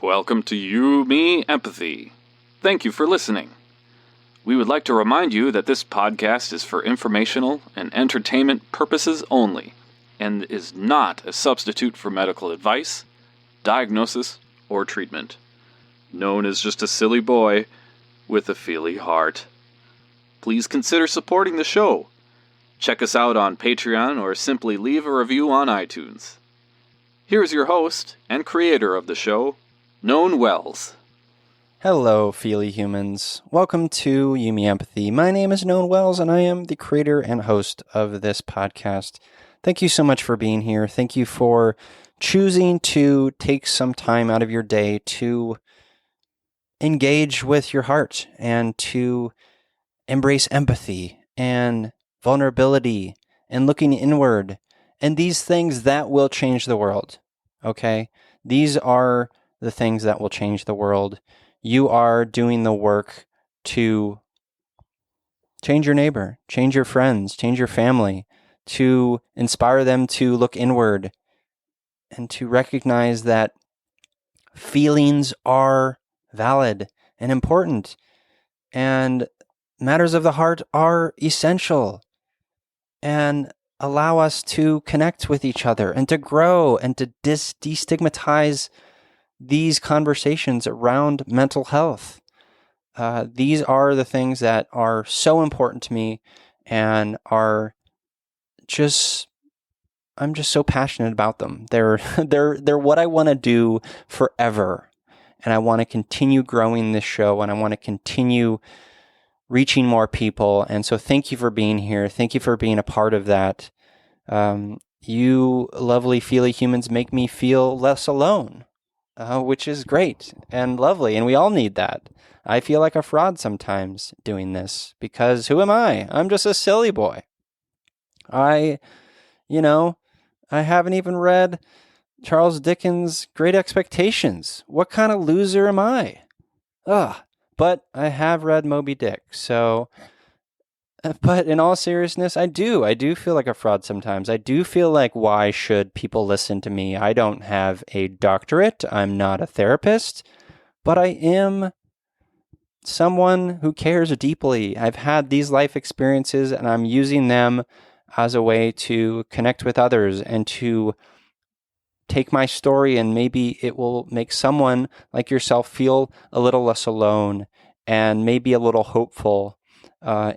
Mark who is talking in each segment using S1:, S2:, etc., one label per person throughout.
S1: Welcome to You, Me, Empathy. Thank you for listening. We would like to remind you that this podcast is for informational and entertainment purposes only, and is not a substitute for medical advice, diagnosis, or treatment. Known as just a silly boy with a feely heart. Please consider supporting the show. Check us out on Patreon or simply leave a review on iTunes. Here's your host and creator of the show, Known Wells.
S2: Hello, feely humans. Welcome to You, Me, Empathy. My name is Known Wells, and I am the creator and host of this podcast. Thank you so much for being here. Thank you for choosing to take some time out of your day to engage with your heart and to embrace empathy and vulnerability and looking inward and these things that will change the world. Okay? These are the things that will change the world. You are doing the work to change your neighbor, change your friends, change your family, to inspire them to look inward and to recognize that feelings are valid and important, and matters of the heart are essential and allow us to connect with each other and to grow and to destigmatize these conversations around mental health. These are the things that are so important to me and are just, I'm just so passionate about them. They're what I want to do forever. And I want to continue growing this show, and I want to continue reaching more people. And so thank you for being here. Thank you for being a part of that. You lovely, feely humans make me feel less alone, which is great and lovely. And we all need that. I feel like a fraud sometimes doing this because who am I? I'm just a silly boy. I haven't even read Charles Dickens' Great Expectations. What kind of loser am I? But I have read Moby Dick, so... But in all seriousness, I do feel like a fraud sometimes. I do feel like, why should people listen to me? I don't have a doctorate. I'm not a therapist, but I am someone who cares deeply. I've had these life experiences, and I'm using them as a way to connect with others and to take my story, and maybe it will make someone like yourself feel a little less alone and maybe a little hopeful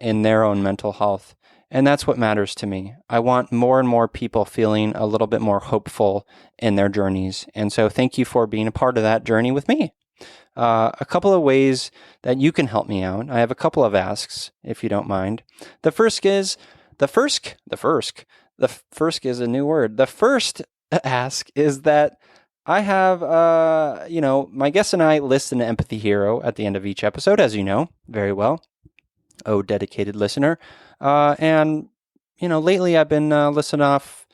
S2: in their own mental health. And that's what matters to me. I want more and more people feeling a little bit more hopeful in their journeys. And so thank you for being a part of that journey with me. A couple of ways that you can help me out. I have a couple of asks, if you don't mind. The first is a new word. The first ask is that I have, my guests and I list an empathy hero at the end of each episode, as you know very well. Oh, dedicated listener. And lately I've been listing off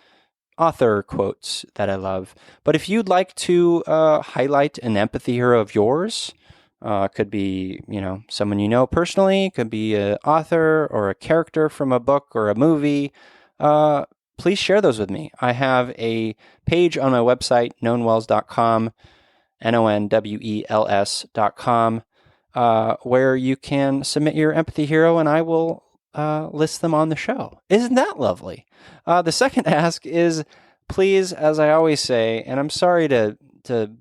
S2: author quotes that I love. But if you'd like to highlight an empathy hero of yours, could be, someone you know personally, could be an author or a character from a book or a movie, please share those with me. I have a page on my website, knownwells.com, NONWELS.com, where you can submit your empathy hero, and I will list them on the show. Isn't that lovely? The second ask is, please, as I always say, and I'm sorry to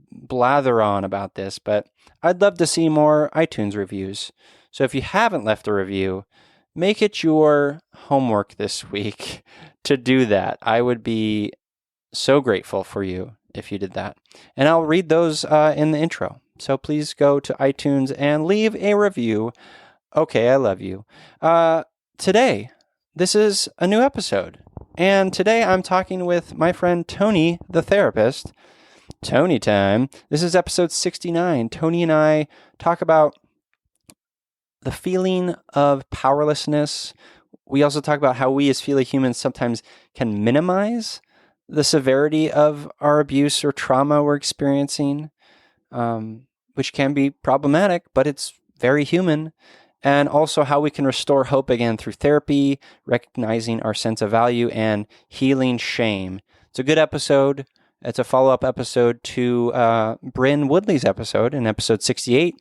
S2: blather on about this, but I'd love to see more iTunes reviews. So if you haven't left a review, make it your homework this week to do that. I would be so grateful for you if you did that. And I'll read those in the intro. So please go to iTunes and leave a review. Okay, I love you. Today, this is a new episode. And today I'm talking with my friend Tony, the therapist. Tony time. This is episode 69. Tony and I talk about the feeling of powerlessness. We also talk about how we as feely humans sometimes can minimize the severity of our abuse or trauma we're experiencing, which can be problematic, but it's very human. And also how we can restore hope again through therapy, recognizing our sense of value, and healing shame. It's a good episode. It's a follow-up episode to Bryn Woodley's episode in episode 68,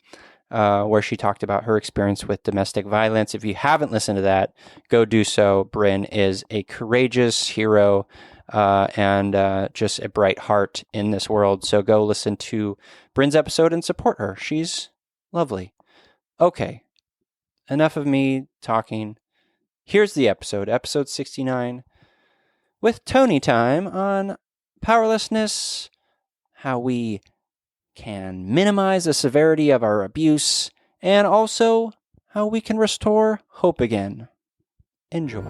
S2: where she talked about her experience with domestic violence. If you haven't listened to that, go do so. Bryn is a courageous hero and just a bright heart in this world. So go listen to Bryn's episode and support her. She's lovely. Okay, enough of me talking. Here's the episode 69, with Tony time on powerlessness, how we can minimize the severity of our abuse, and also how we can restore hope again. Enjoy.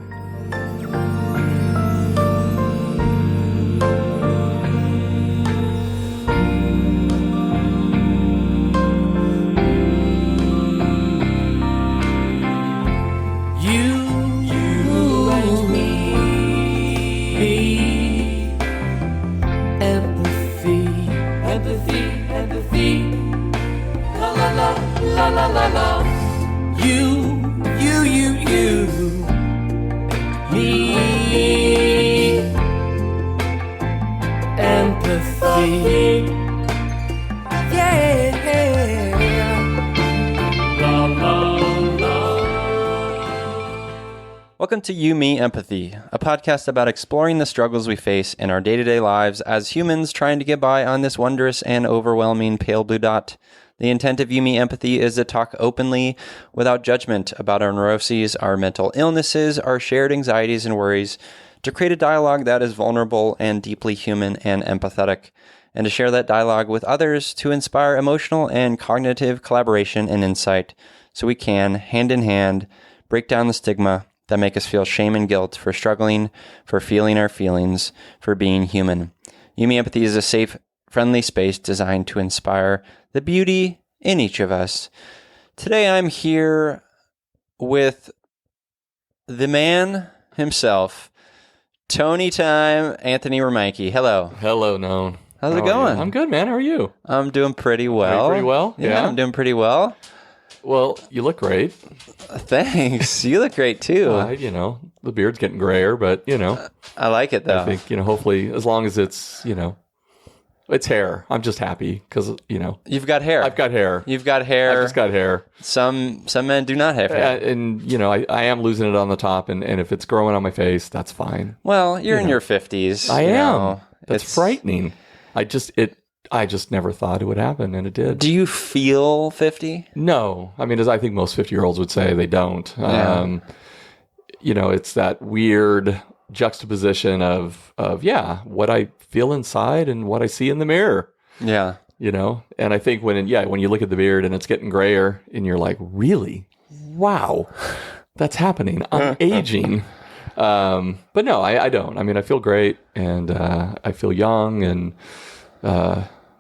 S3: La la la la. You, me, empathy. Yeah. La la la.
S2: Welcome to You, Me, Empathy, a podcast about exploring the struggles we face in our day-to-day lives as humans trying to get by on this wondrous and overwhelming pale blue dot. The intent of You, Me, Empathy is to talk openly, without judgment, about our neuroses, our mental illnesses, our shared anxieties and worries, to create a dialogue that is vulnerable and deeply human and empathetic, and to share that dialogue with others to inspire emotional and cognitive collaboration and insight, so we can, hand in hand, break down the stigma that make us feel shame and guilt for struggling, for feeling our feelings, for being human. You, Me, Empathy is a safe, friendly space designed to inspire the beauty in each of us. Today I'm here with the man himself, Tony Time, Anthony Remike. Hello.
S3: Hello, Known.
S2: How's it going?
S3: I'm good, man. How are you?
S2: I'm doing pretty well.
S3: Are you pretty well?
S2: Yeah, I'm doing pretty well.
S3: Well, you look great.
S2: Thanks. You look great too.
S3: The beard's getting grayer, but,
S2: I like it though.
S3: I think, hopefully, as long as it's, it's hair. I'm just happy because,
S2: You've got hair.
S3: I've got hair.
S2: You've got hair.
S3: I've just got hair.
S2: Some men do not have hair.
S3: And, I am losing it on the top, and if it's growing on my face, that's fine.
S2: Well, you're in your 50s.
S3: I am. That's
S2: It's
S3: frightening. I just never thought it would happen, and it did.
S2: Do you feel 50?
S3: No. I mean, as I think most 50-year-olds would say, they don't.
S2: Yeah.
S3: It's that weird juxtaposition of what I feel inside and what I see in the mirror.
S2: Yeah.
S3: And I think when you look at the beard and it's getting grayer and you're like, really? Wow, that's happening. I'm aging. But no, I don't. I mean, I feel great and I feel young, and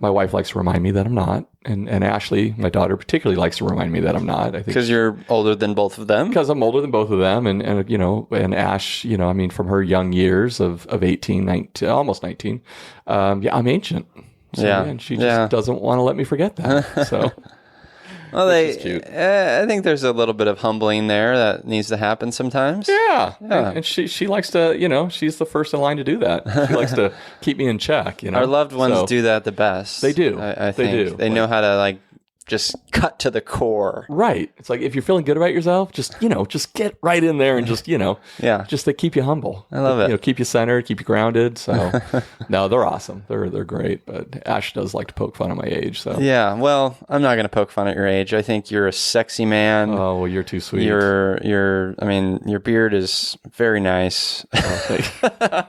S3: my wife likes to remind me that I'm not. And Ashley, my daughter, particularly likes to remind me that I'm not. I think
S2: because you're older than both of them.
S3: Because I'm older than both of them, and Ash, from her young years of 18, 19, almost 19, I'm ancient. So, and she just doesn't want to let me forget that. So,
S2: well,
S3: which is cute.
S2: I think there's a little bit of humbling there that needs to happen sometimes.
S3: Yeah. And she likes to, she's the first in line to do that. She likes to keep me in check.
S2: Our loved ones do that the best.
S3: They do.
S2: I
S3: they
S2: think.
S3: do.
S2: They know how to just cut to the core.
S3: Right. It's like if you're feeling good about yourself, just get right in there and just to keep you humble.
S2: I love it.
S3: Keep you centered, keep you grounded. So no, they're awesome. They're great. But Ash does like to poke fun at my age. So
S2: yeah. Well, I'm not going to poke fun at your age. I think you're a sexy man.
S3: Oh, well, you're too sweet.
S2: Your beard is very nice. I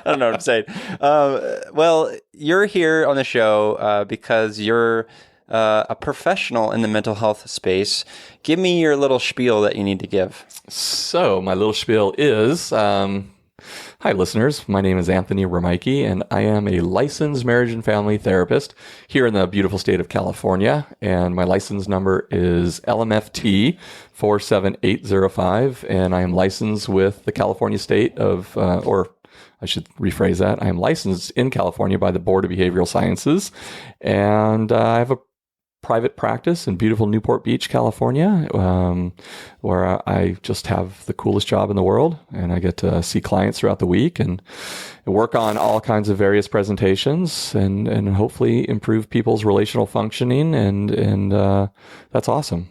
S2: don't know what I'm saying. Well, you're here on the show because you're a professional in the mental health space. Give me your little spiel that you need to give.
S3: So my little spiel is, hi listeners, my name is Anthony Remike, and I am a licensed marriage and family therapist here in the beautiful state of California. And my license number is LMFT 47805, and I am licensed with the California state of, or I should rephrase that. I am licensed in California by the Board of Behavioral Sciences, and I have a private practice in beautiful Newport Beach, California, where I just have the coolest job in the world, and I get to see clients throughout the week and work on all kinds of various presentations and hopefully improve people's relational functioning, and that's awesome.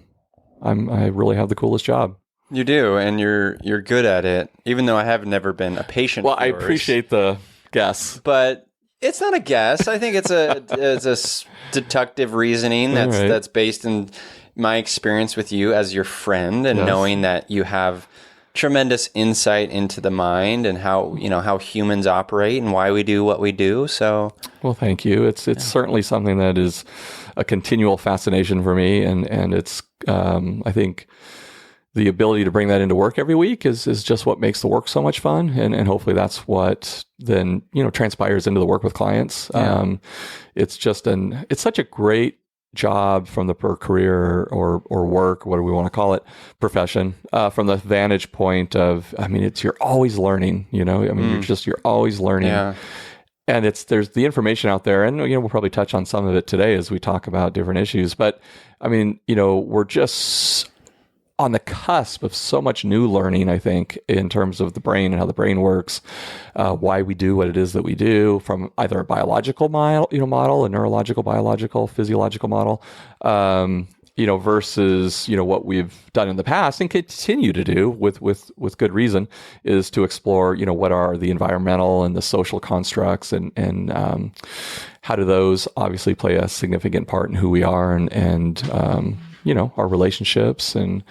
S3: I really have the coolest job.
S2: You do, and you're good at it, even though I have never been a patient.
S3: Well,
S2: of
S3: I
S2: yours.
S3: appreciate the guess,
S2: but it's not a guess. I think it's a deductive reasoning that's based in my experience with you as your friend, and knowing that you have tremendous insight into the mind and how humans operate and why we do what we do. So,
S3: well, thank you. It's certainly something that is a continual fascination for me, and it's I think the ability to bring that into work every week is just what makes the work so much fun. And hopefully that's what then, transpires into the work with clients. Yeah. It's such a great job from the career or work, what do we want to call it, profession, from the vantage point of, you're always learning, you're always learning. Yeah. And there's the information out there, and we'll probably touch on some of it today as we talk about different issues. But we're just on the cusp of so much new learning, I think, in terms of the brain and how the brain works, why we do what it is that we do, from either a biological model, a neurological, biological, physiological model, versus what we've done in the past and continue to do with good reason, is to explore what are the environmental and the social constructs, and how do those obviously play a significant part in who we are and our relationships. And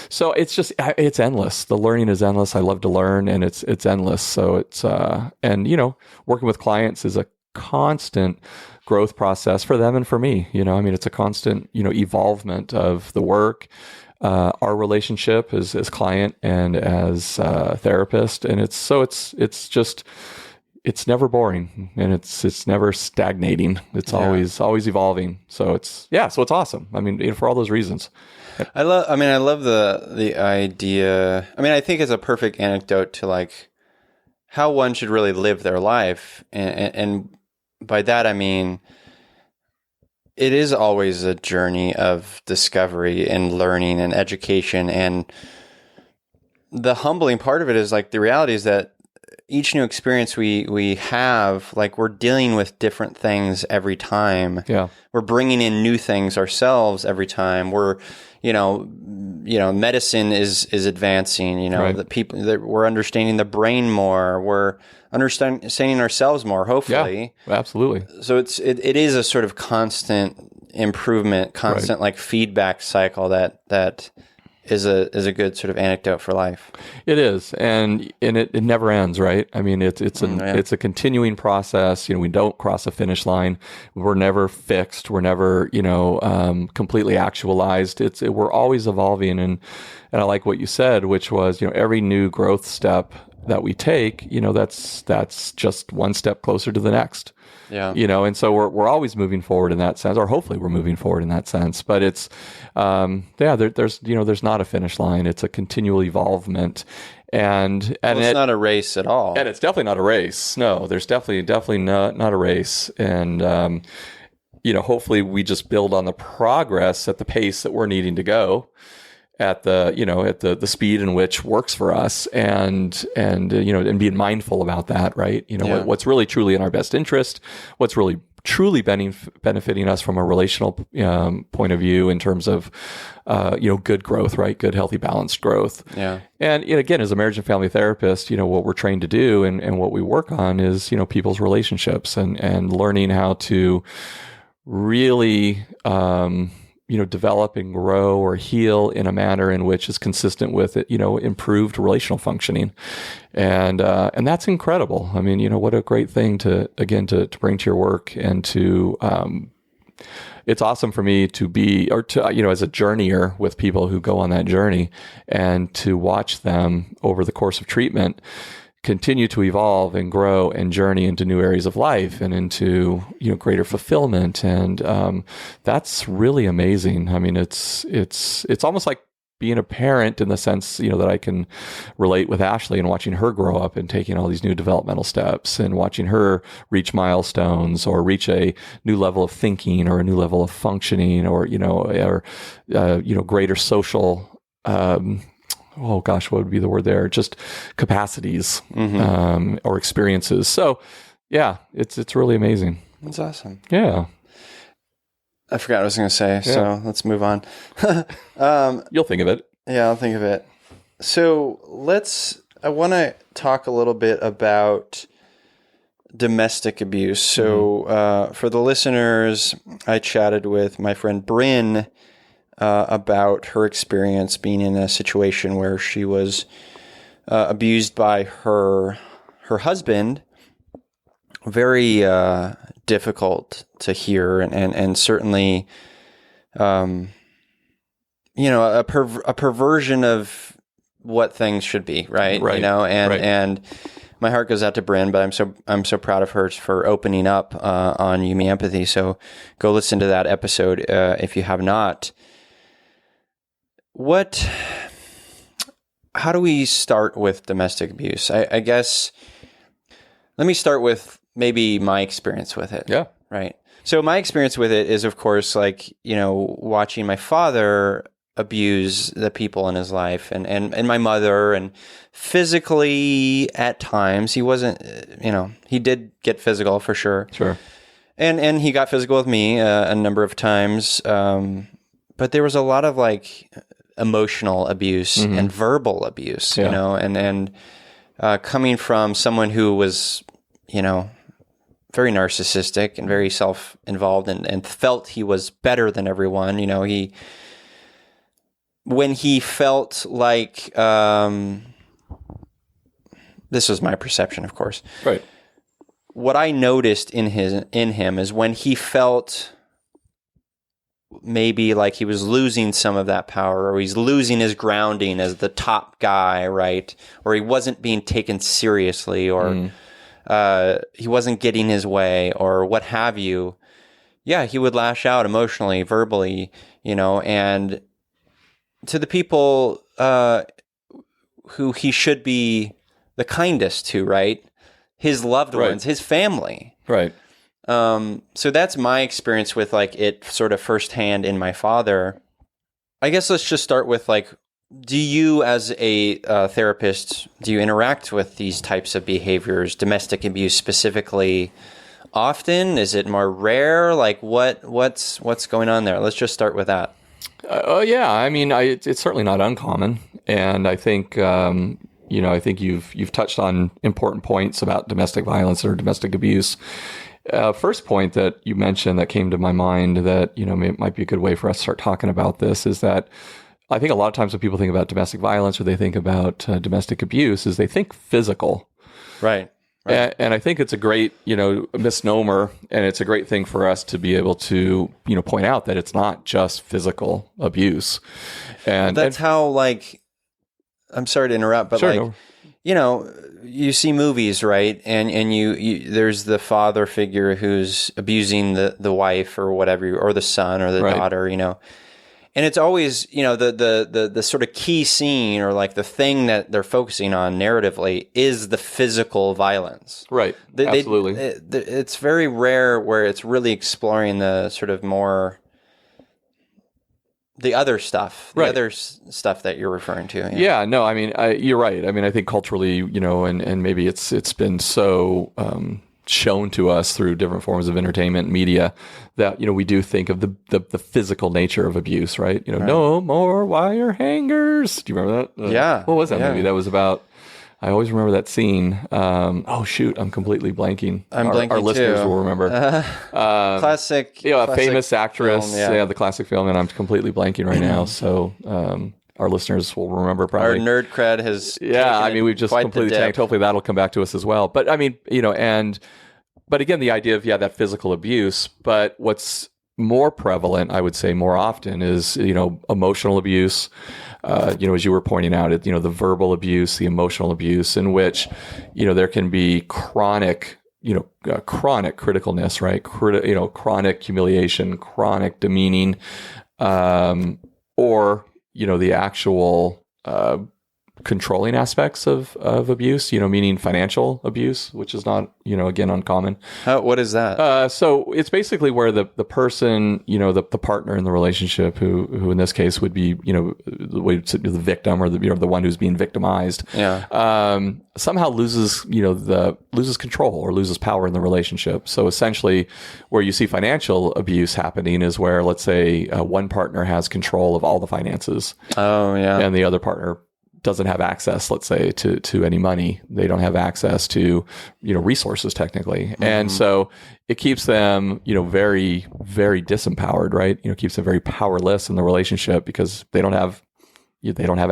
S3: so it's endless. The learning is endless. I love to learn, and it's endless. So it's, working with clients is a constant growth process for them and for me. It's a constant, evolvement of the work, our relationship as client and as therapist. And it's never boring, and it's never stagnating. It's always evolving. So it's awesome. For all those reasons.
S2: I love the idea. I think it's a perfect anecdote to like how one should really live their life. And by that, it is always a journey of discovery and learning and education. And the humbling part of it is like the reality is that each new experience we have, like, we're dealing with different things every time. Yeah. We're bringing in new things ourselves every time. We're, medicine is advancing, right. The people that we're understanding the brain more, we're understanding ourselves more, hopefully.
S3: Yeah, absolutely.
S2: So it is a sort of constant improvement, constant right. like feedback cycle that is a good sort of anecdote for life.
S3: It is, and it never ends, right? It's a continuing process. We don't cross a finish line. We're never fixed. We're never completely actualized. We're always evolving, and I like what you said, which was every new growth step that we take, that's just one step closer to the next. Yeah. And so we're always moving forward in that sense, or hopefully we're moving forward in that sense. But it's, there's not a finish line. It's a continual evolvement. And
S2: it's not a race at all.
S3: And it's definitely not a race. No, there's definitely not a race. And, hopefully we just build on the progress at the pace that we're needing to go, at the speed in which works for us, and being mindful about that, right? What's really truly in our best interest, what's really truly benefiting us from a relational point of view in terms of good growth, right? Good, healthy, balanced growth. Yeah. And again, as a marriage and family therapist, what we're trained to do and what we work on is people's relationships and learning how to really develop and grow or heal in a manner in which is consistent with it, improved relational functioning. And that's incredible. What a great thing to bring to your work, and to, it's awesome for me to be, or to, as a journeyer with people who go on that journey, and to watch them over the course of treatment continue to evolve and grow and journey into new areas of life and into greater fulfillment, and that's really amazing. It's almost like being a parent in the sense, that I can relate with Ashley and watching her grow up and taking all these new developmental steps and watching her reach milestones or reach a new level of thinking or a new level of functioning or greater social, oh gosh, what would be the word there? Just capacities, or experiences. So yeah, it's really amazing.
S2: That's awesome.
S3: Yeah.
S2: I forgot what I was going to say, so let's move on.
S3: You'll think of it.
S2: Yeah, I'll think of it. So I want to talk a little bit about domestic abuse. So for the listeners, I chatted with my friend Bryn about her experience being in a situation where she was abused by her husband. Very difficult to hear, and certainly, a perversion of what things should be, right?
S3: Right.
S2: And my heart goes out to Bryn, but I'm so proud of her for opening up on You Me Empathy. So go listen to that episode if you have not. How do we start with domestic abuse? I guess let me start with maybe my experience with it.
S3: Yeah.
S2: Right. So my experience with it is, of course, watching my father abuse the people in his life and my mother, and physically at times. He wasn't, he did get physical for sure.
S3: Sure.
S2: And he got physical with me a number of times. But there was a lot of emotional abuse and verbal abuse, and coming from someone who was, very narcissistic and very self-involved and felt he was better than everyone. When he felt like, this was my perception, of course.
S3: Right.
S2: What I noticed in him is when he felt maybe like he was losing some of that power, or he's losing his grounding as the top guy, right? Or he wasn't being taken seriously, or he wasn't getting his way, or what have you. Yeah, he would lash out emotionally, verbally, and to the people who he should be the kindest to, right? His loved ones, his family.
S3: Right.
S2: So that's my experience with it sort of firsthand in my father. I guess let's just start with do you as a therapist, do you interact with these types of behaviors, domestic abuse specifically, often? Is it more rare? What's going on there? Let's just start with that.
S3: Yeah. I mean, it's certainly not uncommon. And I think, I think you've touched on important points about domestic violence or domestic abuse. First point that you mentioned that came to my mind that, it might be a good way for us to start talking about this is that I think a lot of times when people think about domestic violence or they think about domestic abuse is they think physical.
S2: Right.
S3: And I think it's a great, misnomer, and it's a great thing for us to be able to, point out that it's not just physical abuse. And
S2: that's how I'm sorry to interrupt, but
S3: sure,
S2: you see movies, right? And you there's the father figure who's abusing the wife or whatever, or the son or the daughter, And it's always, the sort of key scene or the thing that they're focusing on narratively is the physical violence.
S3: Right. Absolutely.
S2: It's very rare where it's really exploring the sort of more the other stuff, stuff that you're referring to.
S3: Yeah, no, I mean, you're right. I mean, I think culturally, and maybe it's been so shown to us through different forms of entertainment, media, that we do think of the physical nature of abuse, right? No more wire hangers. Do you remember that?
S2: Yeah.
S3: What was that movie? That was about. I always remember that scene. Oh shoot, I'm completely blanking. Our listeners will remember.
S2: Classic.
S3: A famous actress.
S2: Film, yeah.
S3: The classic film, and I'm completely blanking right now. So. Our listeners will remember probably.
S2: Our nerd cred has.
S3: Yeah, I mean, we've just completely tanked. Hopefully, that'll come back to us as well. But I mean, but again, the idea of that physical abuse. But what's more prevalent, I would say, more often is emotional abuse. As you were pointing out, the verbal abuse, the emotional abuse, in which there can be chronic. Chronic criticalness, right? Chronic humiliation, chronic demeaning, or the actual controlling aspects of abuse, meaning financial abuse, which is not, again, uncommon.
S2: What is that?
S3: So it's basically where the person, the partner in the relationship, who in this case would be, the victim or the one who's being victimized, somehow loses, loses control or loses power in the relationship. So essentially, where you see financial abuse happening is where, let's say, one partner has control of all the finances.
S2: Oh, yeah.
S3: And the other partner doesn't have access, let's say, to any money. They don't have access to, resources technically. Mm-hmm. And so it keeps them, very, very disempowered, right? Keeps them very powerless in the relationship because they don't have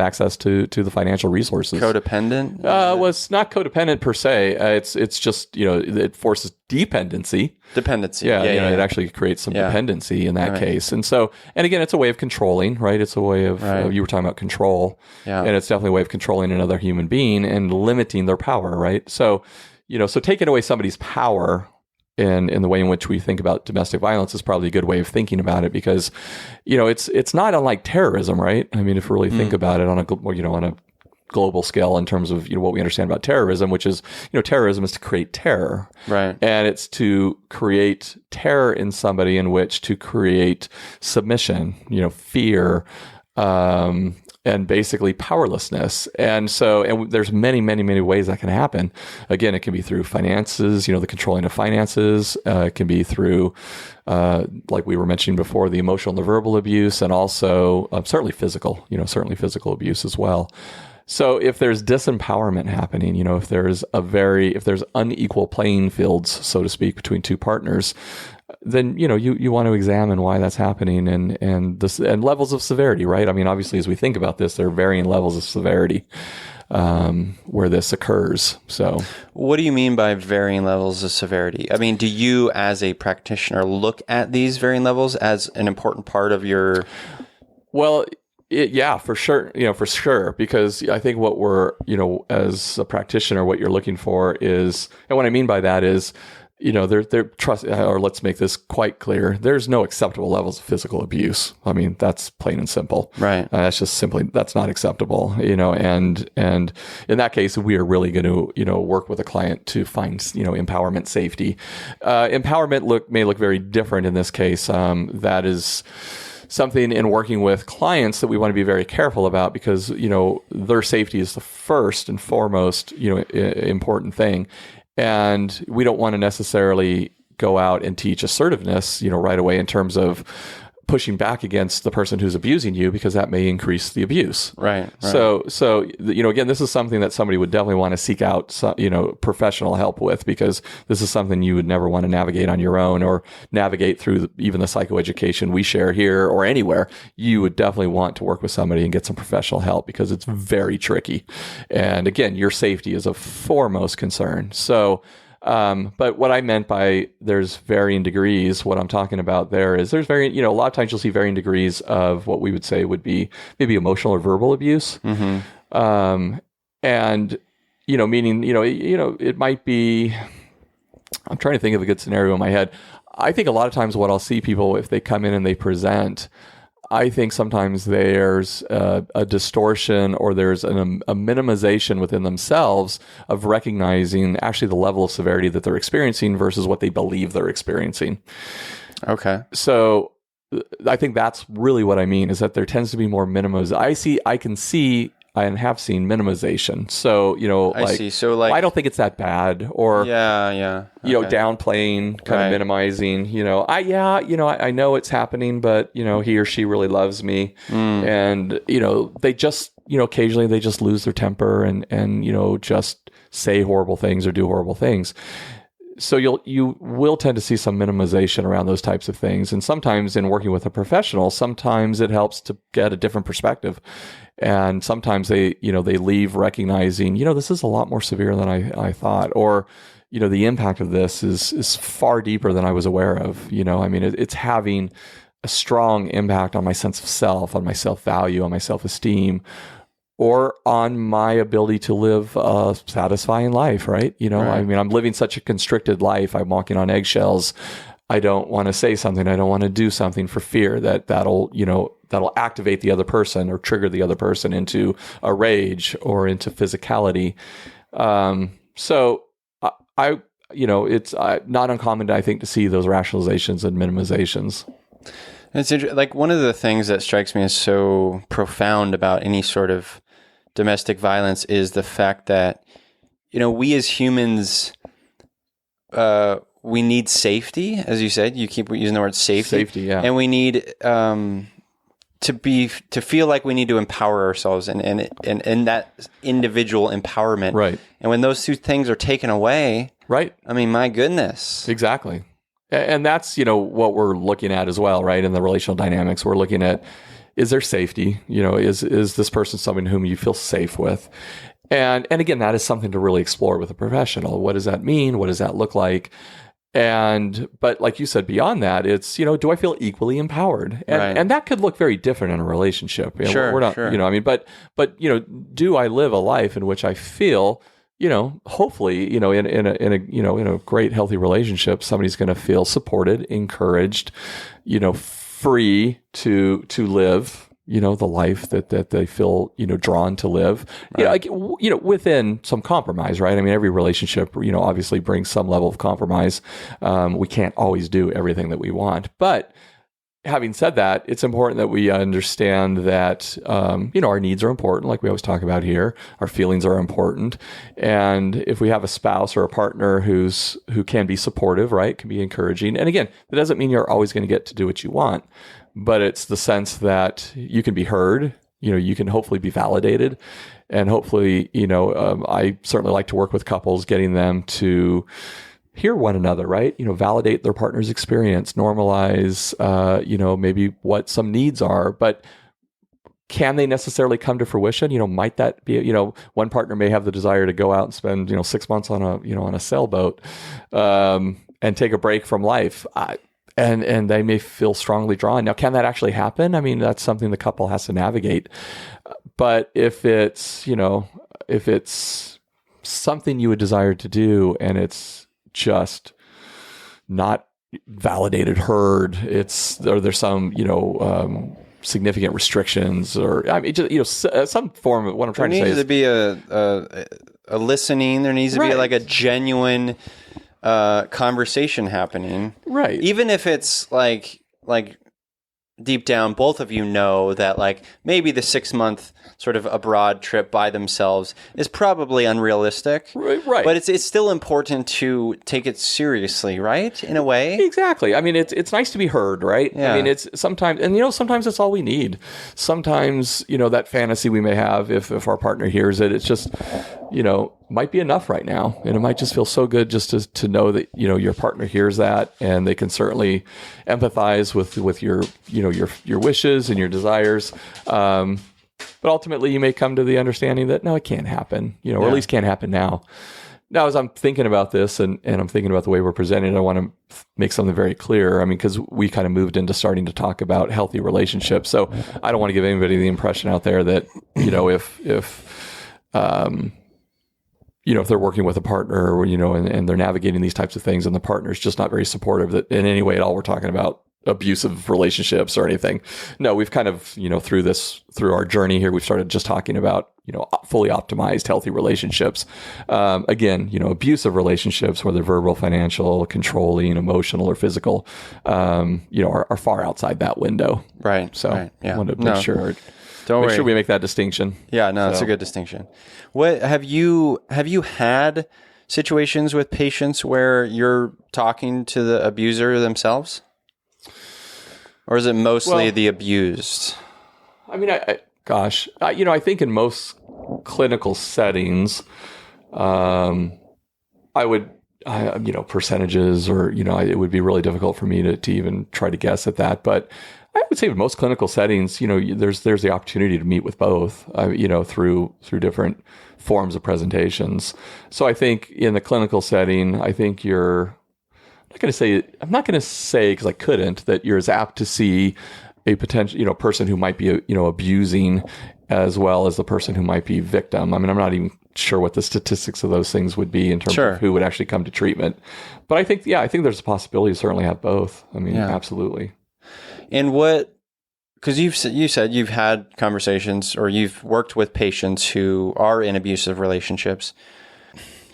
S3: access to the financial resources.
S2: Codependent?
S3: Well, it's not codependent per se. It's just, it forces dependency.
S2: Dependency.
S3: Yeah. It actually creates some dependency in that case. And so, and again, it's a way of controlling, right? It's a way of, you were talking about control. Yeah. And it's definitely a way of controlling another human being and limiting their power, right? So, so taking away somebody's power in the way in which we think about domestic violence is probably a good way of thinking about it because, it's not unlike terrorism, right? I mean, if we really think about it on a global scale in terms of, what we understand about terrorism, which is, terrorism is to create terror.
S2: Right.
S3: And it's to create terror in somebody in which to create submission, fear, and basically powerlessness. And so, there's many, many, many ways that can happen. Again, it can be through finances, the controlling of finances. It can be through, like we were mentioning before, the emotional and the verbal abuse, and also certainly physical abuse as well. So if there's disempowerment happening, if there's unequal playing fields, so to speak, between two partners, then you want to examine why that's happening and levels of severity, right? I mean, obviously, as we think about this, there are varying levels of severity where this occurs. So,
S2: what do you mean by varying levels of severity? I mean, do you, as a practitioner, look at these varying levels as an important part of your?
S3: Well, yeah, for sure. For sure, because I think what we're, as a practitioner, what you're looking for is, and what I mean by that is, they're trust, or let's make this quite clear. There's no acceptable levels of physical abuse. I mean, that's plain and simple.
S2: Right.
S3: That's just simply, that's not acceptable, and in that case, we are really going to, work with a client to find, empowerment, safety. Empowerment may look very different in this case. That is something in working with clients that we want to be very careful about because, their safety is the first and foremost, important thing. And we don't want to necessarily go out and teach assertiveness, right away in terms of pushing back against the person who's abusing you because that may increase the abuse.
S2: Right.
S3: So, again, this is something that somebody would definitely want to seek out, professional help with because this is something you would never want to navigate on your own or navigate through even the psychoeducation we share here or anywhere. You would definitely want to work with somebody and get some professional help because it's very tricky. And again, your safety is of foremost concern. So, but what I meant by there's varying degrees, what I'm talking about there is there's a lot of times you'll see varying degrees of what we would say would be maybe emotional or verbal abuse. Mm-hmm. And, meaning, it might be, I'm trying to think of a good scenario in my head. I think a lot of times what I'll see people, if they come in and they present, I think sometimes there's a distortion or there's a minimization within themselves of recognizing actually the level of severity that they're experiencing versus what they believe they're experiencing. Okay. So I think that's really what I mean is that there tends to be more minimization. I can see and have seen minimization. So,
S2: I see. So like,
S3: I don't think it's that bad or, okay. Downplaying, kind of minimizing, I know it's happening, but, he or she really loves me. And, they just, occasionally they just lose their temper and, just say horrible things or do horrible things. So you will tend to see some minimization around those types of things. And sometimes in working with a professional, sometimes it helps to get a different perspective. And sometimes they leave recognizing, this is a lot more severe than I thought, or, the impact of this is far deeper than I was aware of. It's having a strong impact on my sense of self, on my self-value, on my self-esteem, or on my ability to live a satisfying life, right? I'm living such a constricted life. I'm walking on eggshells. I don't want to say something. I don't want to do something for fear that'll activate the other person or trigger the other person into a rage or into physicality. So it's not uncommon, I think, to see those rationalizations and minimizations.
S2: It's like one of the things that strikes me as so profound about any sort of domestic violence is the fact that, we as humans, we need safety, as you said. You keep using the word safety.
S3: Safety, yeah.
S2: And we need to feel like we need to empower ourselves and that individual empowerment.
S3: Right.
S2: And when those two things are taken away,
S3: right.
S2: I mean, my goodness.
S3: Exactly. And that's, what we're looking at as well, right? In the relational dynamics, we're looking at, is there safety? Is this person someone whom you feel safe with? And again, that is something to really explore with a professional. What does that mean? What does that look like? But like you said, beyond that, it's, do I feel equally empowered? And that could look very different in a relationship.
S2: Sure,
S3: we're not,
S2: sure.
S3: But do I live a life in which I feel, hopefully, in a great healthy relationship, somebody's going to feel supported, encouraged, free to live, the life that they feel, drawn to live,
S2: right.
S3: Within some compromise, right? I mean, every relationship, obviously brings some level of compromise. We can't always do everything that we want, but having said that, it's important that we understand that, our needs are important, like we always talk about here. Our feelings are important. And if we have a spouse or a partner who can be supportive, right, can be encouraging. And again, that doesn't mean you're always going to get to do what you want, but it's the sense that you can be heard, you can hopefully be validated. And hopefully, I certainly like to work with couples, getting them to hear one another, right? Validate their partner's experience, normalize, maybe what some needs are, but can they necessarily come to fruition? Might that be, one partner may have the desire to go out and spend, 6 months on a sailboat, and take a break from life. And they may feel strongly drawn. Now, can that actually happen? I mean, that's something the couple has to navigate. But if it's something you would desire to do and it's just not validated, heard, there's some, significant restrictions, or I mean, just, some form of what I'm trying to say is
S2: there needs to be a listening. There needs to be like a genuine conversation happening,
S3: right?
S2: Even if it's like deep down, both of you know that like maybe the 6-month sort of abroad trip by themselves is probably unrealistic,
S3: right?
S2: But it's still important to take it seriously, right? In a way,
S3: exactly. I mean, it's nice to be heard, right?
S2: Yeah.
S3: I mean, it's sometimes, and sometimes it's all we need. Sometimes that fantasy we may have, if our partner hears it, it's just might be enough right now, and it might just feel so good just to know that your partner hears that, and they can certainly empathize with your your wishes and your desires. But ultimately, you may come to the understanding that no, it can't happen, or at least can't happen now. Now, as I'm thinking about this and I'm thinking about the way we're presenting, I want to make something very clear. I mean, because we kind of moved into starting to talk about healthy relationships, so I don't want to give anybody the impression out there that if they're working with a partner, or, and they're navigating these types of things, and the partner's just not very supportive, that in any way at all we're talking about abusive relationships or anything. No, we've kind of, through our journey here, we've started just talking about, fully optimized, healthy relationships. Again, abusive relationships, whether verbal, financial, controlling, emotional, or physical, are far outside that window.
S2: Right.
S3: So
S2: right, yeah.
S3: I wanted to make sure.
S2: Don't
S3: make
S2: worry.
S3: sure we make that distinction.
S2: Yeah, no, that's a good distinction. What have you had situations with patients where you're talking to the abuser themselves? Or is it mostly the abused?
S3: I mean, I think in most clinical settings, percentages, or, it would be really difficult for me to even try to guess at that. But I would say in most clinical settings, there's the opportunity to meet with both, through different forms of presentations. So I think in the clinical setting, I think I'm not going to say, because I couldn't, that you're as apt to see a potential, person who might be, abusing, as well as the person who might be victim. I mean, I'm not even sure what the statistics of those things would be in terms of who would actually come to treatment. But I think there's a possibility to certainly have both. I mean, absolutely.
S2: And because you said you've had conversations or you've worked with patients who are in abusive relationships.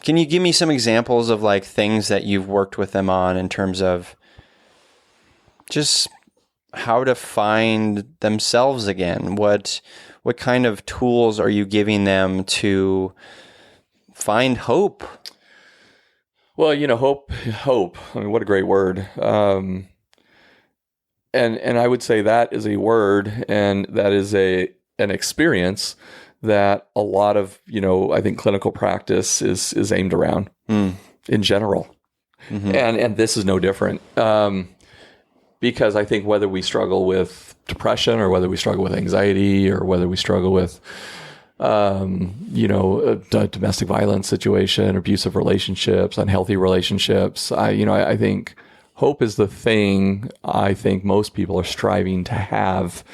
S2: Can you give me some examples of like things that you've worked with them on in terms of just how to find themselves again? What kind of tools are you giving them to find hope?
S3: Well, hope. I mean, what a great word. And I would say that is a word, and that is an experience that a lot of, I think clinical practice is aimed around in general. Mm-hmm. And this is no different. Because I think whether we struggle with depression or whether we struggle with anxiety or whether we struggle with, a domestic violence situation, abusive relationships, unhealthy relationships, I think hope is the thing I think most people are striving to have.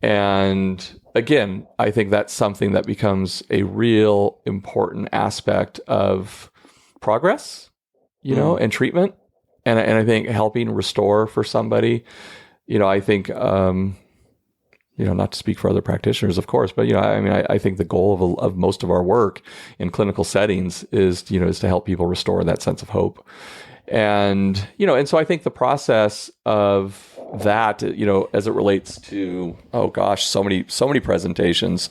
S3: And again, I think that's something that becomes a real important aspect of progress, and treatment. And I think helping restore for somebody, I think, not to speak for other practitioners, of course, but, I think the goal of most of our work in clinical settings is to help people restore that sense of hope. And, and so I think the process of that, as it relates to, so many presentations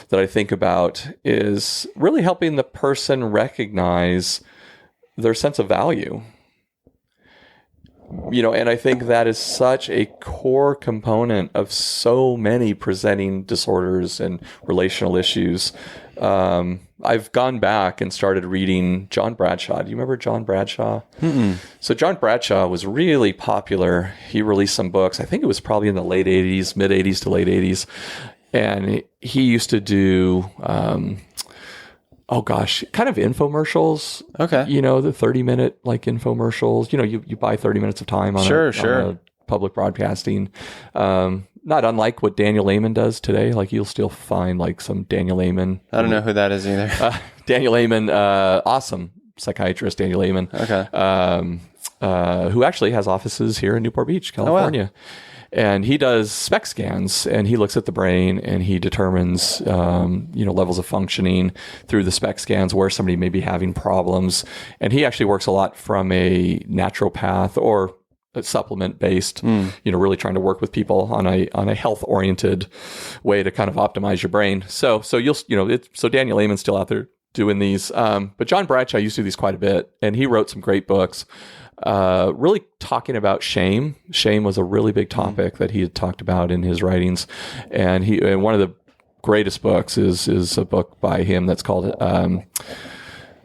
S3: that I think about is really helping the person recognize their sense of value. And I think that is such a core component of so many presenting disorders and relational issues. I've gone back and started reading John Bradshaw. Do you remember John Bradshaw? Mm-mm. So John Bradshaw was really popular. He released some books. I think it was probably in the late 80s, mid 80s to late 80s. And he used to do... kind of infomercials. Okay. The 30-minute infomercials. You buy 30 minutes of time on a public broadcasting. Not unlike what Daniel Amen does today. Like you'll still find some Daniel Amen.
S2: I don't know who that is either.
S3: Daniel Amen, awesome psychiatrist, Daniel Amen. Okay. Who actually has offices here in Newport Beach, California. Oh, wow. And he does SPECT scans, and he looks at the brain, and he determines, levels of functioning through the SPECT scans where somebody may be having problems. And he actually works a lot from a naturopath or a supplement-based, really trying to work with people on a health-oriented way to kind of optimize your brain. So Daniel Amen's still out there doing these, but John Bradshaw used to do these quite a bit, and he wrote some great books. Really talking about shame. Shame was a really big topic that he had talked about in his writings. And one of the greatest books is a book by him that's called,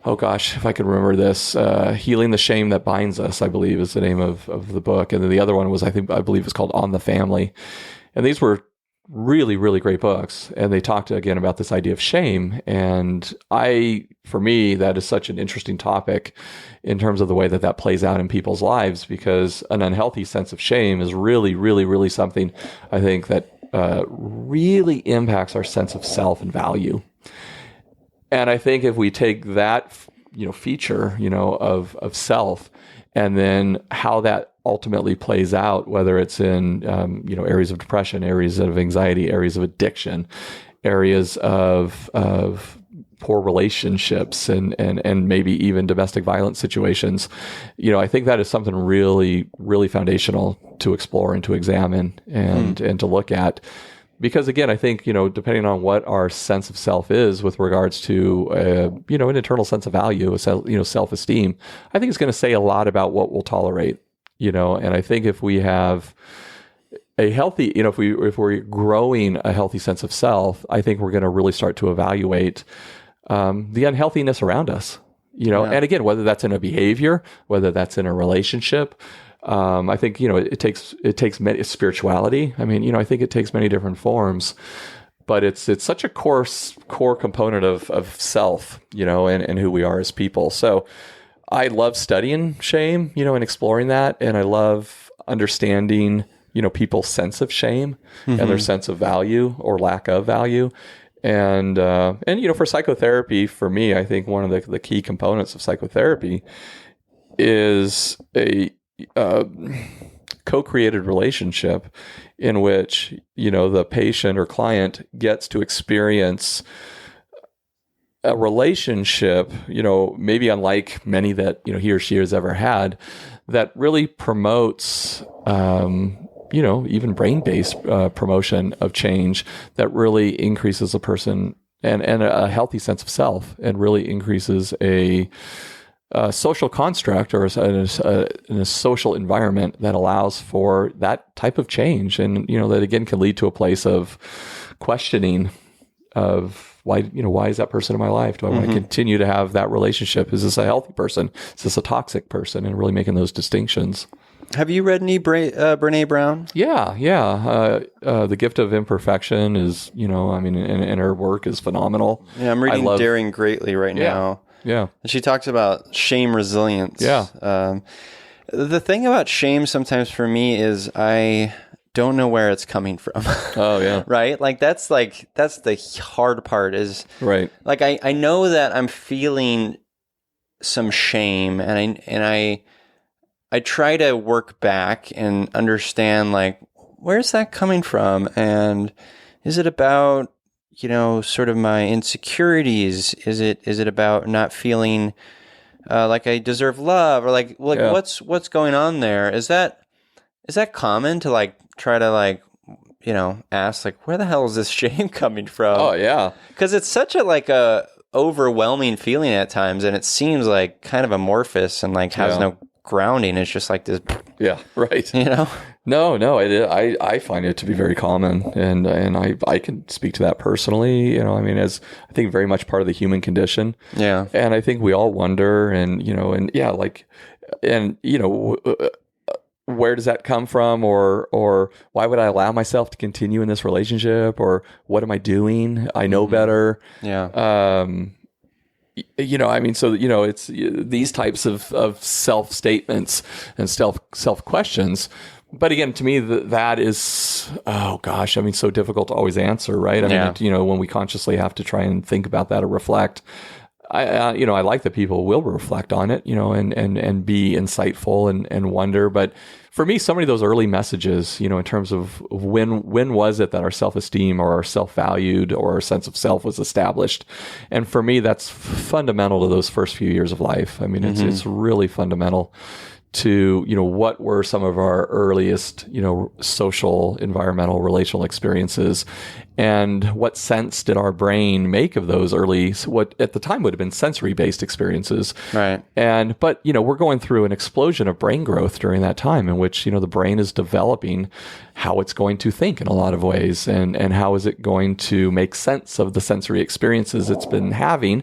S3: if I could remember this, Healing the Shame That Binds Us, I believe is the name of the book. And then the other one was, I believe it's called On the Family. And these were really, really great books. And they talked again about this idea of shame. And for me, that is such an interesting topic in terms of the way that plays out in people's lives, because an unhealthy sense of shame is really, really, really something I think that really impacts our sense of self and value. And I think if we take that, feature, of self, and then how that ultimately plays out, whether it's in, areas of depression, areas of anxiety, areas of addiction, areas of poor relationships, and maybe even domestic violence situations, I think that is something really, really foundational to explore and to examine and to look at. Because again, I think, depending on what our sense of self is with regards to, an internal sense of value, self-esteem, I think it's going to say a lot about what we'll tolerate, and I think if we have a healthy, if we're growing a healthy sense of self, I think we're going to really start to evaluate the unhealthiness around us, and again, whether that's in a behavior, whether that's in a relationship. I think, it takes many spirituality. I mean, I think it takes many different forms, but it's such a core component of self, and who we are as people. So I love studying shame, and exploring that. And I love understanding people's sense of shame and their sense of value or lack of value. And for psychotherapy, for me, I think one of the key components of psychotherapy is a co-created relationship in which, the patient or client gets to experience a relationship, maybe unlike many that, he or she has ever had, that really promotes, even brain-based promotion of change that really increases a person and a healthy sense of self, and really increases a social construct or in a social environment that allows for that type of change. And, that again can lead to a place of questioning of why is that person in my life? Do I want to continue to have that relationship? Is this a healthy person? Is this a toxic person? And really making those distinctions.
S2: Have you read any Brene Brown?
S3: Yeah. The Gift of Imperfection is, and her work is phenomenal.
S2: Yeah, I'm reading Daring Greatly right now.
S3: Yeah.
S2: And she talks about shame resilience.
S3: Yeah.
S2: The thing about shame sometimes for me is I don't know where it's coming from.
S3: Oh, yeah.
S2: Right? Like that's the hard part is,
S3: right.
S2: Like I know that I'm feeling some shame, and I try to work back and understand, like, where's that coming from? And is it about, sort of my insecurities? Is it about not feeling like I deserve love, or like what's going on there? Is that common to like try to like, ask like, where the hell is this shame coming from?
S3: Oh yeah.
S2: Because it's such a overwhelming feeling at times, and it seems like kind of amorphous and like has no grounding. It's just like this.
S3: Yeah. Right. No, I find it to be very common, and I can speak to that personally. As I think very much part of the human condition.
S2: Yeah.
S3: And I think we all wonder, where does that come from, or why would I allow myself to continue in this relationship, or what am I doing? I know better.
S2: Yeah.
S3: It's these types of self statements and self questions. But again, to me, that is, so difficult to always answer, right? When we consciously have to try and think about that or reflect, I like that people will reflect on it, and be insightful and wonder. But for me, so many of those early messages, in terms of when was it that our self-esteem or our self-valued or our sense of self was established? And for me, that's fundamental to those first few years of life. It's really fundamental to, what were some of our earliest, social, environmental, relational experiences, and what sense did our brain make of those early, what at the time would have been sensory-based experiences.
S2: Right.
S3: But we're going through an explosion of brain growth during that time in which, the brain is developing how it's going to think in a lot of ways, and how is it going to make sense of the sensory experiences it's been having.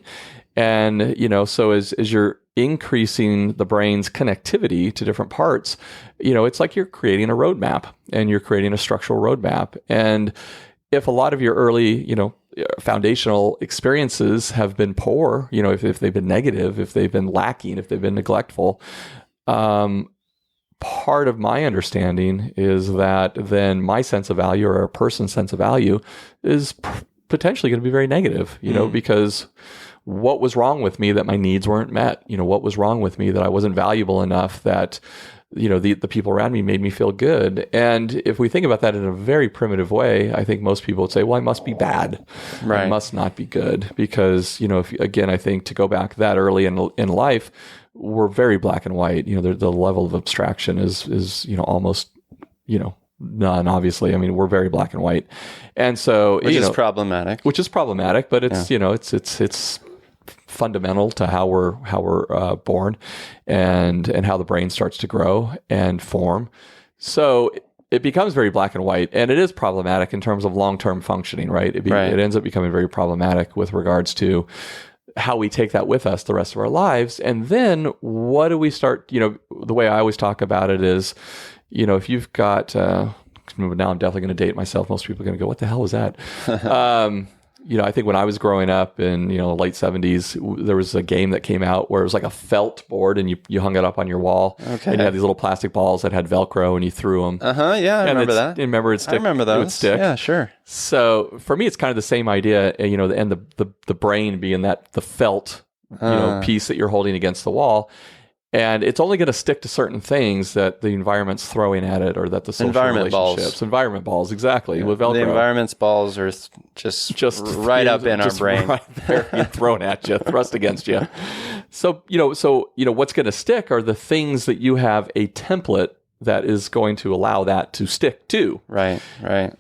S3: And, so as you're increasing the brain's connectivity to different parts, it's like you're creating a roadmap, and you're creating a structural roadmap. And if a lot of your early, foundational experiences have been poor, if they've been negative, if they've been lacking, if they've been neglectful, part of my understanding is that then my sense of value, or a person's sense of value, is potentially going to be very negative, because what was wrong with me that my needs weren't met? What was wrong with me that I wasn't valuable enough, that, the people around me made me feel good? And if we think about that in a very primitive way, I think most people would say, well, I must be bad.
S2: Right.
S3: I must not be good. Because, I think to go back that early in life, we're very black and white. The level of abstraction is almost, none, obviously. We're very black and white. And so,
S2: which is problematic,
S3: but it's, it's fundamental to how we're born, and how the brain starts to grow and form. So it becomes very black and white, and it is problematic in terms of long-term functioning, right? It ends up becoming very problematic with regards to how we take that with us the rest of our lives. And then what do we start, the way I always talk about it is, if you've got, now I'm definitely going to date myself. Most people are going to go, what the hell was that? I think when I was growing up in, late 70s, there was a game that came out where it was like a felt board and you hung it up on your wall.
S2: Okay.
S3: And you had these little plastic balls that had Velcro and you threw them.
S2: Yeah, I remember that.
S3: I remember
S2: those.
S3: It would stick.
S2: Yeah, sure.
S3: So for me, it's kind of the same idea, and the brain being the felt, piece that you're holding against the wall. And it's only going to stick to certain things that the environment's throwing at it, or that the social relationships. Environment balls, exactly. With Velcro,
S2: the environment's balls are just right up in our brain,
S3: right there, being thrown at you, thrust against you. So what's going to stick are the things that you have a template that is going to allow that to stick to.
S2: Right.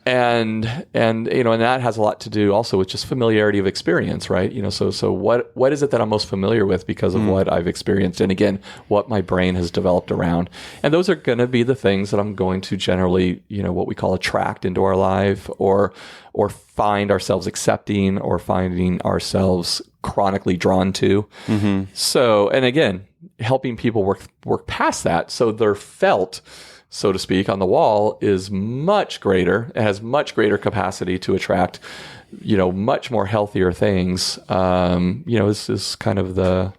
S3: And that has a lot to do also with just familiarity of experience, right? So what is it that I'm most familiar with because of what I've experienced, and again, what my brain has developed around. And those are going to be the things that I'm going to generally, what we call attract into our life, or find ourselves accepting, or finding ourselves chronically drawn to. Mm-hmm. So, and again, helping people work past that, so their felt, so to speak, on the wall is much greater. It has much greater capacity to attract, much more healthier things. This is kind of the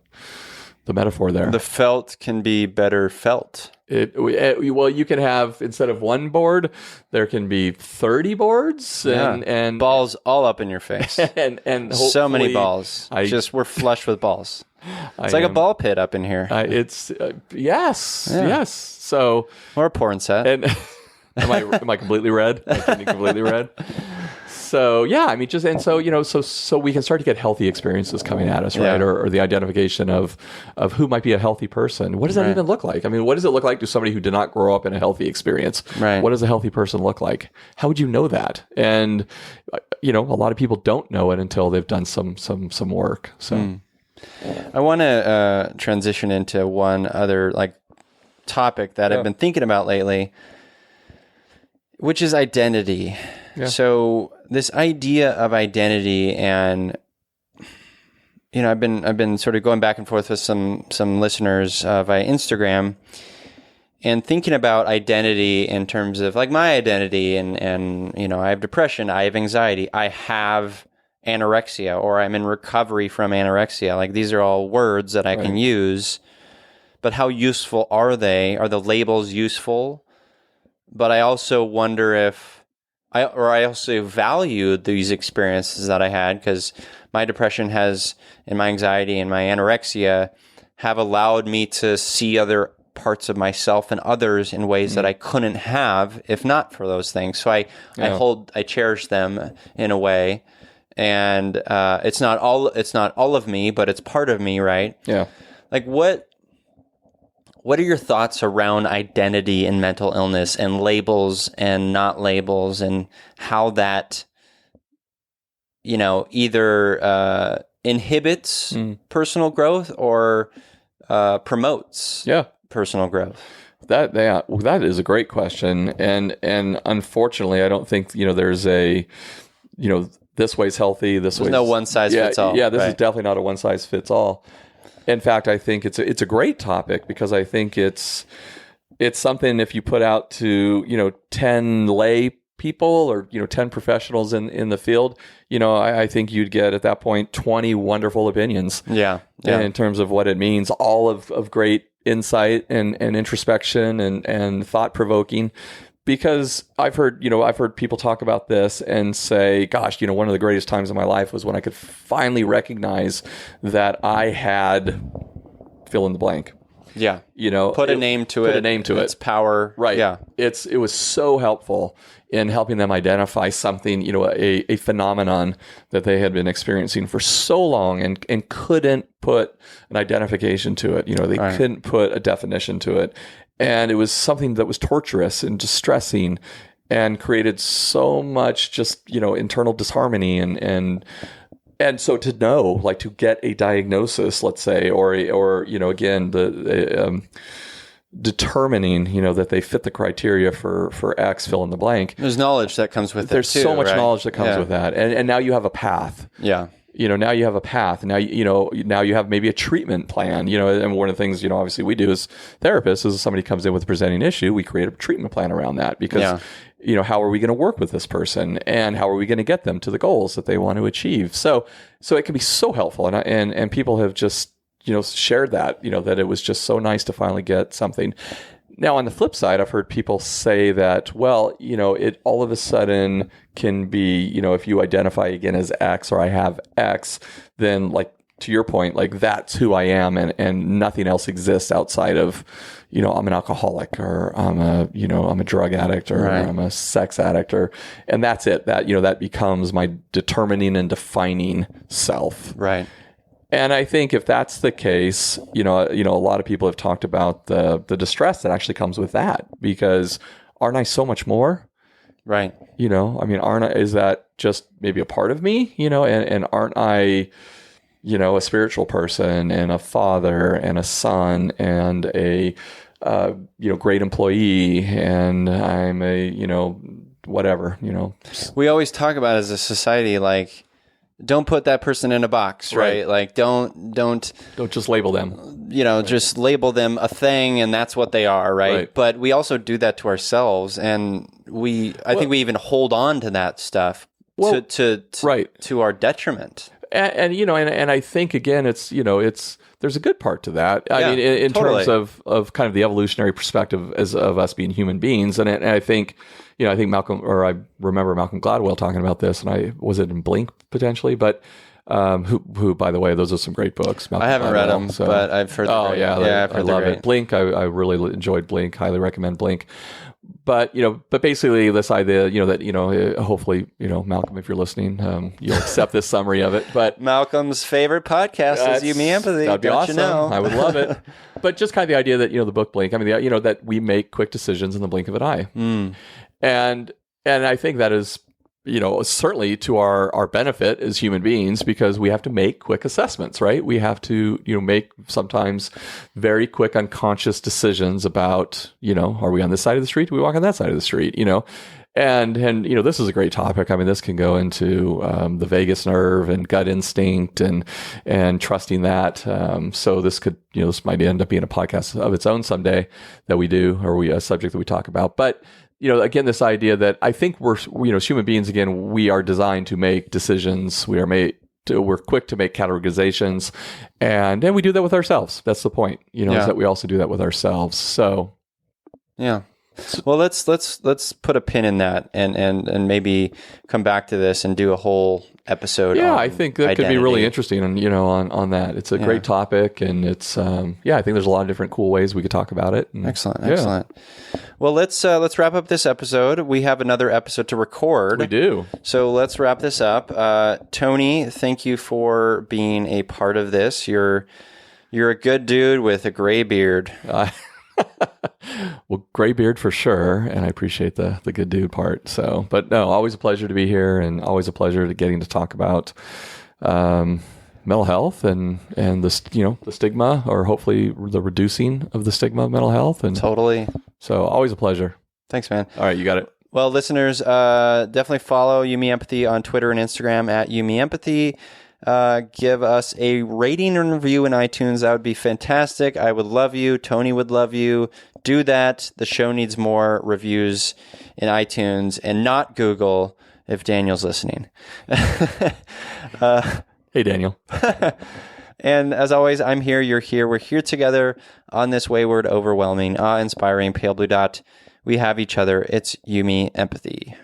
S3: metaphor there.
S2: The felt can be better felt.
S3: Well, you can have, instead of one board, there can be 30 boards and
S2: balls all up in your face,
S3: and
S2: so many balls. We're flush with balls. It's like a ball pit up in here.
S3: It's yes. So,
S2: or a porn set.
S3: And am I completely red? Am I completely red? So so we can start to get healthy experiences coming at us, right? Or the identification of who might be a healthy person. What does that even look like? I mean, what does it look like to somebody who did not grow up in a healthy experience?
S2: Right.
S3: What does a healthy person look like? How would you know that? And a lot of people don't know it until they've done some work. So
S2: I want to transition into one other topic that I've been thinking about lately, which is identity. Yeah. So this idea of identity, and I've been sort of going back and forth with some listeners via Instagram, and thinking about identity in terms of my identity, and I have depression, I have anxiety, I have anorexia, or I'm in recovery from anorexia. These are all words that I can use, but how useful are they? Are the labels useful? But I also wonder if I also value these experiences that I had, because my depression and my anxiety and my anorexia have allowed me to see other parts of myself and others in ways that I couldn't have if not for those things. So I cherish them in a way, and it's not all of me, but it's part of me, right?
S3: Yeah.
S2: What are your thoughts around identity and mental illness, and labels and not labels, and how that, either inhibits personal growth or promotes personal growth?
S3: That is a great question, and unfortunately, I don't think there's a this way's healthy. There's
S2: no one size fits all.
S3: Yeah, this is definitely not a one size fits all. In fact, I think it's a great topic, because I think it's something, if you put out to 10 lay people, or 10 professionals in the field, I think you'd get at that point 20 wonderful opinions.
S2: Yeah.
S3: In terms of what it means, all of great insight and introspection and thought provoking. Because I've heard people talk about this and say, gosh, one of the greatest times of my life was when I could finally recognize that I had fill in the blank.
S2: Yeah. Put a name to it.
S3: Put a name to it.
S2: Its power.
S3: Right.
S2: Yeah.
S3: It was so helpful in helping them identify something, a phenomenon that they had been experiencing for so long and couldn't put an identification to it. They couldn't put a definition to it. And it was something that was torturous and distressing, and created so much just, internal disharmony and so to know, to get a diagnosis, let's say, or again, the determining, that they fit the criteria for X, fill in the blank.
S2: There's knowledge that comes with it.
S3: There's
S2: too,
S3: so much
S2: right?
S3: knowledge that comes with that. And now you have a path.
S2: Yeah.
S3: now you have a path. Now, now you have maybe a treatment plan, and one of the things, obviously we do as therapists is if somebody comes in with a presenting issue, we create a treatment plan around that because, how are we going to work with this person and how are we going to get them to the goals that they want to achieve? So it can be so helpful. And people have just, shared that, that it was just so nice to finally get something. Now, on the flip side, I've heard people say that, well, it all of a sudden can be, if you identify again as X or I have X, then like to your point, like that's who I am and nothing else exists outside of, I'm an alcoholic or I'm a drug addict or I'm a sex addict and that's it. That becomes my determining and defining self.
S2: Right.
S3: And I think if that's the case, a lot of people have talked about the distress that actually comes with that because aren't I so much more?
S2: Right.
S3: Is that just maybe a part of me, and aren't I, a spiritual person and a father and a son and a, great employee and I'm a, whatever,
S2: We always talk about as a society, like, don't put that person in a box, right? Like don't
S3: just label them,
S2: just label them a thing and that's what they are. Right. But we also do that to ourselves. And I think we even hold on to that stuff to our detriment.
S3: And I think again, it's there's a good part to that. I mean, in totally. terms of kind of the evolutionary perspective of us being human beings. And I think, I think I remember Malcolm Gladwell talking about this, and was it in Blink potentially? But who, by the way, those are some great books. Malcolm
S2: I haven't read them, but I've heard.
S3: Oh yeah, I love it. Blink, I really enjoyed Blink. Highly recommend Blink. But basically this idea, that hopefully, Malcolm, if you're listening, you'll accept this summary of it. But
S2: Malcolm's favorite podcast is You, Me, Empathy.
S3: That'd be awesome. I would love it. But just kind of the idea that the book Blink. I mean, that we make quick decisions in the blink of an eye, and I think that is. Certainly to our benefit as human beings, because we have to make quick assessments, right? We have to, make sometimes very quick unconscious decisions about, are we on this side of the street? Do we walk on that side of the street? And this is a great topic. I mean, this can go into the vagus nerve and gut instinct and trusting that. So this could, this might end up being a podcast of its own someday that we do, or a subject that we talk about. But again, this idea that I think we're, as human beings, again, we are designed to make decisions. We're quick to make categorizations, and we do that with ourselves. That's the point, is that we also do that with ourselves. So,
S2: yeah. Well, let's put a pin in that and maybe come back to this and do a whole episode.
S3: Yeah,
S2: on
S3: I think that
S2: identity.
S3: could be really interesting, and on that, it's a great topic, and it's I think there's a lot of different cool ways we could talk about it. And,
S2: excellent. Well, let's wrap up this episode. We have another episode to record.
S3: We do.
S2: So let's wrap this up. Tony, thank you for being a part of this. You're a good dude with a gray beard.
S3: Well, gray beard for sure, and I appreciate the good dude part. So, but no, always a pleasure to be here, and always a pleasure to getting to talk about mental health and the stigma, or hopefully the reducing of the stigma of mental health. And
S2: totally.
S3: So, always a pleasure.
S2: Thanks, man.
S3: All right, you got it.
S2: Well, listeners, definitely follow You, Me, Empathy on Twitter and Instagram at You, Me, Empathy. Give us a rating and review in iTunes. That would be fantastic. I would love you. Tony would love you. Do that. The show needs more reviews in iTunes and not Google if Daniel's listening.
S3: Hey, Daniel.
S2: And as always, I'm here. You're here. We're here together on this wayward, overwhelming, awe-inspiring pale blue dot. We have each other. It's You, Me, Empathy.